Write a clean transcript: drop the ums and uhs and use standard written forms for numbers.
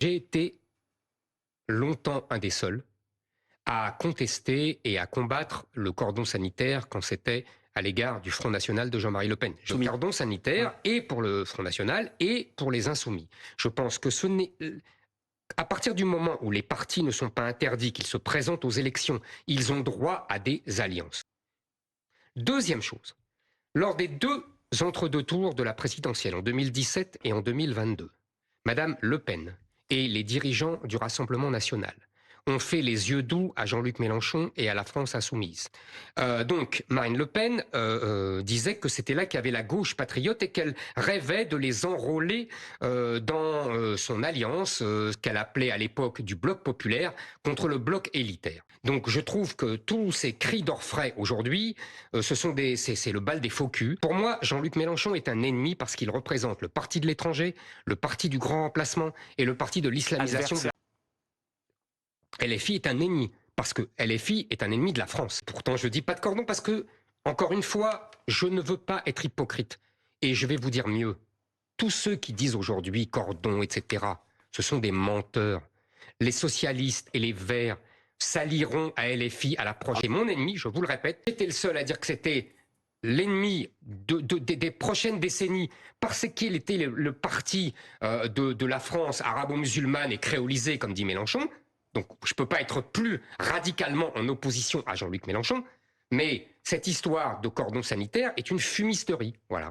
J'ai été longtemps un des seuls à contester et à combattre le cordon sanitaire quand c'était à l'égard du Front National de Jean-Marie Le Pen. Le cordon sanitaire est pour le Front National et pour les Insoumis. Je pense que ce n'est... À partir du moment où les partis ne sont pas interdits, qu'ils se présentent aux élections, ils ont droit à des alliances. Deuxième chose, lors des deux entre-deux tours de la présidentielle, en 2017 et en 2022, Madame Le Pen et les dirigeants du Rassemblement national ont fait les yeux doux à Jean-Luc Mélenchon et à la France insoumise. Donc Marine Le Pen disait que c'était là qu'il y avait la gauche patriote et qu'elle rêvait de les enrôler dans son alliance, qu'elle appelait à l'époque du bloc populaire, contre le bloc élitaire. Donc je trouve que tous ces cris d'orfraie aujourd'hui, c'est le bal des faux culs. Pour moi, Jean-Luc Mélenchon est un ennemi parce qu'il représente le parti de l'étranger, le parti du grand remplacement et le parti de l'islamisation. LFI est un ennemi, parce que LFI est un ennemi de la France. Pourtant, je dis pas de cordon parce que, encore une fois, je ne veux pas être hypocrite. Et je vais vous dire mieux. Tous ceux qui disent aujourd'hui cordon, etc., ce sont des menteurs. Les socialistes et les verts s'allieront à LFI à l'approche. Et mon ennemi, je vous le répète, j'étais le seul à dire que c'était l'ennemi des prochaines décennies parce qu'il était le parti de la France arabo-musulmane et créolisée, comme dit Mélenchon. Donc je ne peux pas être plus radicalement en opposition à Jean-Luc Mélenchon, mais cette histoire de cordon sanitaire est une fumisterie. Voilà.